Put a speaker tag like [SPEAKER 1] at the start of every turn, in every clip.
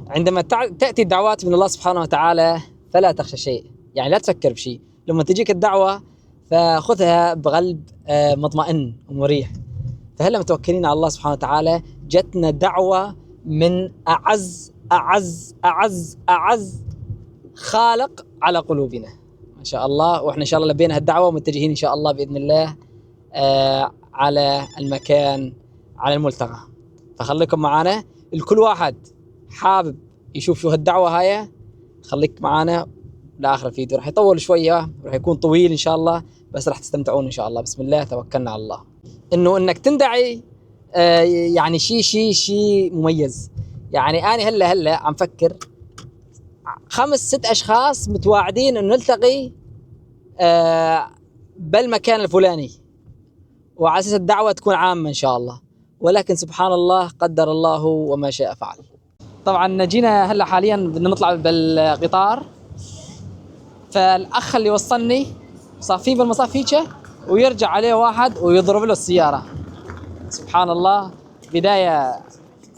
[SPEAKER 1] عندما تأتي الدعوات من الله سبحانه وتعالى فلا تخشى شيء، يعني لا تفكر بشيء. لما تجيك الدعوة فخذها بقلب مطمئن ومريح. فهلا متوكلين على الله سبحانه وتعالى، جتنا دعوة من أعز خالق على قلوبنا ما شاء الله، وإحنا إن شاء الله لبينا هالدعوة ومتجهين إن شاء الله بإذن الله على المكان، على الملتقى. فخليكم معنا، الكل واحد حابب يشوف شو هالدعوة هاي خليك معنا لآخر الفيديو. راح يطول شوية، راح يكون طويل إن شاء الله، بس راح تستمتعون إن شاء الله. بسم الله توكلنا على الله. إنك تندعي يعني شيء مميز. يعني أنا هلا عم فكر 5-6 أشخاص متواعدين إنه نلتقي بالمكان الفلاني، وعلى أساس الدعوة تكون عامة إن شاء الله، ولكن سبحان الله قدر الله وما شاء فعل. طبعا جينا هلا حاليا بدنا نطلع بالقطار، فالأخ اللي وصلني صافي بالمصاف هيك ويرجع عليه واحد ويضرب له السيارة. سبحان الله، بداية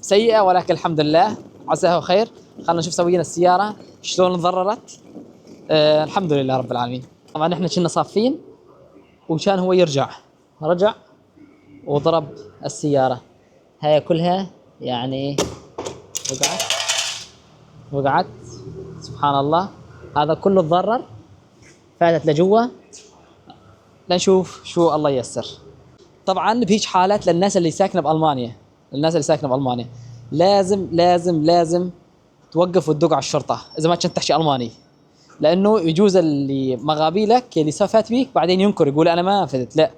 [SPEAKER 1] سيئة ولكن الحمد لله عساه خير. خلنا نشوف سوينا السيارة شلون انضررت. الحمد لله رب العالمين. طبعا احنا كنا صافين وكان هو رجع وضرب السيارة هاي كلها، يعني وقعت سبحان الله. هذا كله تضرر، فاتت لجوا. لنشوف شو الله ييسر. طبعا بهيج حالات للناس اللي ساكنه بألمانيا، لازم توقف وتدق على الشرطة إذا ما كنت تحكي ألماني، لأنه يجوز اللي مغابيلك اللي سافت بيك بعدين ينكر يقول أنا ما فدت. لا،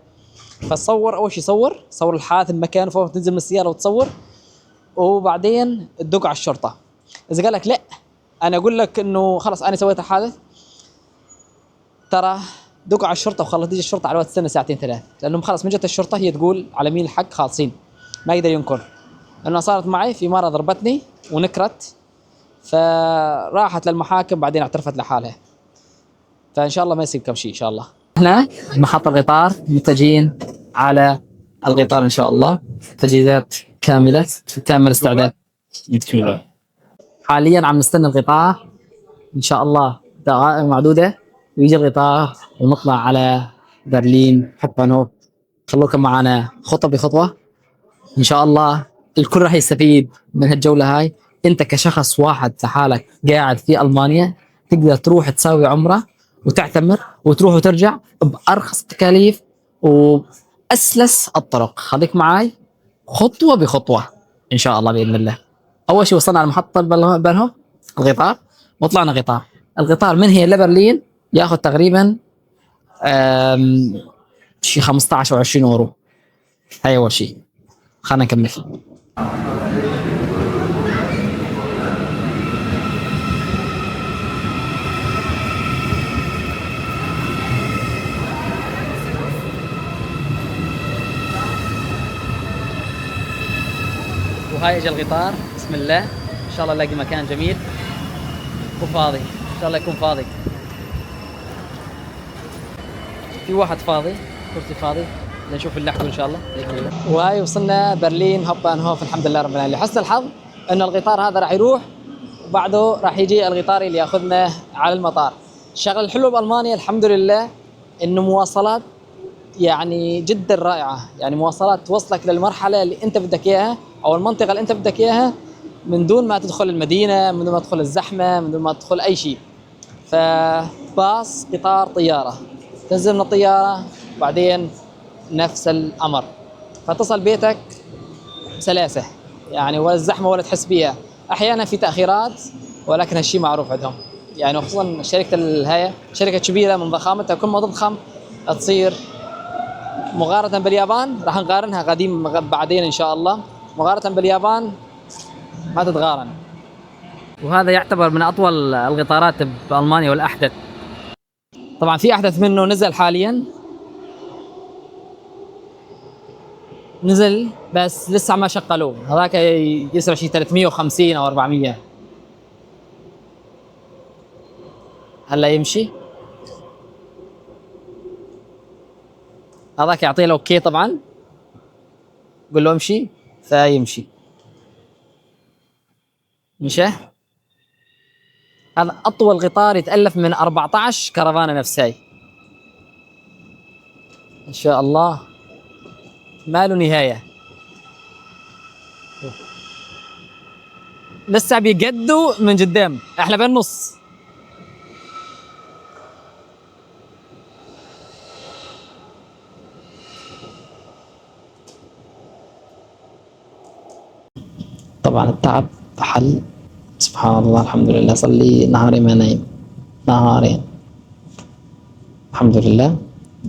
[SPEAKER 1] فتصور أول شيء صور الحادث بمكان فوق، تنزل من السيارة وتصور، وبعدين تدق على الشرطة. إذا قال لك لا أنا أقول لك إنه خلاص أنا سويت الحادث، ترى دق على الشرطة وخلص. تيجي الشرطة على وقت تستنى 2-3 لأنهم خلاص من جت الشرطة هي تقول على مين الحق، خالصين ما يقدر ينكر. أنا صارت معي في مرة ضربتني ونكرت، فراحت للمحاكم بعدين اعترفت لحالها، فإن شاء الله ما يصير كم شيء إن شاء الله. احنا محطة القطار متجهين على القطار إن شاء الله، تجهيزات كاملة، كامل استعداد. حاليا عم نستنى القطار إن شاء الله دقائق معدودة ويجي القطار ونطلع على برلين هوببانهوف. خلوكم معنا خطوة بخطوة إن شاء الله. الكل راح يستفيد من هالجولة هاي. أنت كشخص واحد لحالك قاعد في ألمانيا تقدر تروح تساوي عمرة وتعتمر وتروح وترجع بأرخص التكاليف وأسلس الطرق. خليك معاي خطوة بخطوة إن شاء الله بإذن الله. أول شيء وصلنا على محطة بنهوف القطار وطلعنا قطار. القطار من هي لبرلين ياخذ تقريبا شي 15 أو 20 يورو. هاي أول شيء. خلنا نكمل. وهاي اجى القطار. بسم الله، ان شاء الله نلاقي مكان جميل وفاضي، ان شاء الله يكون فاضي. في واحد فاضي، كرسي فاضي، نشوف اللحظة ان شاء الله. وهاي وصلنا برلين هوببانهوف الحمد لله رب العالمين. لحسن الحظ ان القطار هذا راح يروح وبعده راح يجي القطار اللي ياخذنا على المطار. الشغله الحلوه بالمانيا الحمد لله انه مواصلات يعني جدا رائعه، يعني مواصلات توصلك للمرحله اللي انت بدك اياها او المنطقه اللي انت بدك اياها من دون ما تدخل المدينه، من دون ما تدخل الزحمه، من دون ما تدخل اي شيء. فباص، قطار، طياره، تنزل من الطياره بعدين نفس الامر، فتصل بيتك سلاسه، يعني ولا الزحمه ولا تحس بيها. احيانا في تاخيرات ولكن هالشيء معروف عندهم، يعني خصوصا شركه الهاي شركه كبيره من ضخامتها كل ما تضخم تصير مقارنه باليابان. راح نقارنها قديم بعدين ان شاء الله. مقارنه باليابان ما تتقارن. وهذا يعتبر من اطول القطارات بالمانيا والاحدث. طبعا في احدث منه نزل حاليا، نزل بس لسه ما شغلوه. هذاك يسوى شيء 350 او 400. هلا يمشي، هذاك يعطيه له اوكي طبعا، قول له امشي فيمشي. مشى هذا أطول قطار يتألف من 14 كرفانة نفس هاي. إن شاء الله ما له نهاية. لسه بيقدوا من قدام، احنا بالنص. طبعا التعب حل، سبحان الله، الحمد لله. صار لي نهارين ما نايم، نهارين الحمد لله.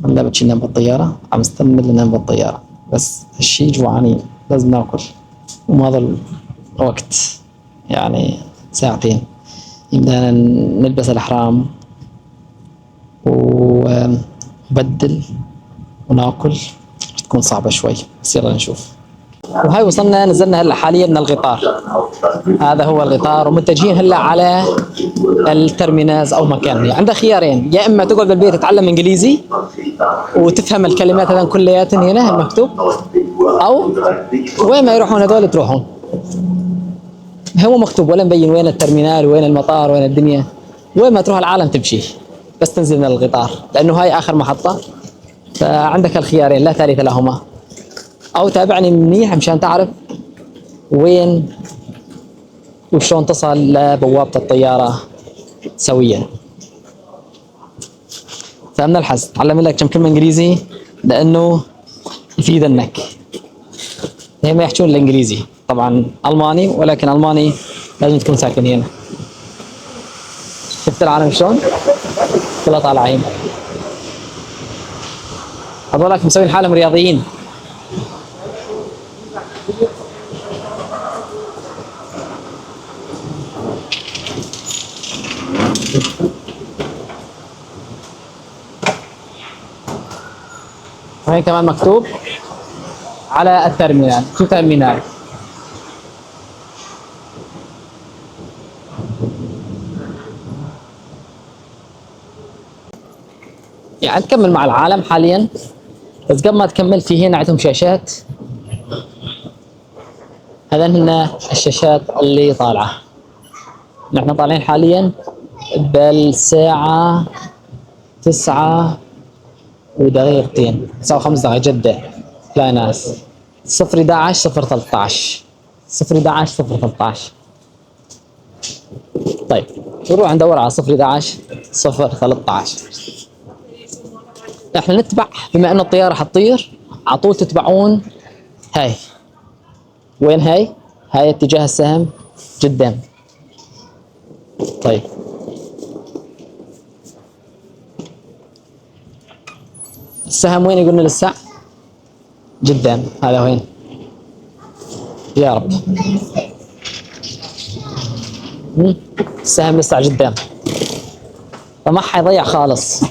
[SPEAKER 1] ما بتشي نام بالطيارة، عم استنى ننام بالطيارة، بس الشي جوعانين لازم ناكل. وما الوقت يعني ساعتين بدنا نلبس الأحرام وبدل وناكل. تكون صعبة شوي بس يلا نشوف. وهاي وصلنا، نزلنا هلا حاليا من القطار. هذا هو القطار ومتجهين هلا على الترميناز او مكان. عندك خيارين، يا اما تقعد بالبيت تتعلم انجليزي وتفهم الكلمات هذا كلياتن هنا المكتوب، او وين ما يروحون هذول تروحون. هو مكتوب ولا مبين وين الترمينال وين المطار وين الدنيا، وين ما تروح العالم تمشي بس تنزل من القطار، لانه هاي اخر محطة. فعندك الخيارين لا ثالث لهما، او تابعني منيح مشان تعرف وين وشلون تصل لبوابة الطيارة سويا. فمن الحظ تعلم لك كم كلمة انجليزي لانه يفيد انك هم يحكون الانجليزي طبعا الماني، ولكن الماني لازم تكون ساكن هنا. شفت العالم شلون؟ كلها طالعين، هذولك مسوين حالهم رياضيين. وهي كمان مكتوب على الترمينال، شو ترمينال. يعني تكمل مع العالم حاليا، بس قبل ما تكمل في هنا عندهم شاشات. هذا هن الشاشات اللي طالعة. نحن طالعين حاليا بالساعة 9:02، 9:05 جدة. لا ناس 0:11 0:13 0:11. طيب نروح ندور على 0:11 0:13. احنا نتبع، بما انه الطيارة حتطير على طول تتبعون هاي. وين هاي؟ هاي اتجاه السهم قدام. طيب السهم وين يقولنا للساعة؟ قدام. هذا وين؟ يا رب السهم لسه قدام، فما حيضيع خالص.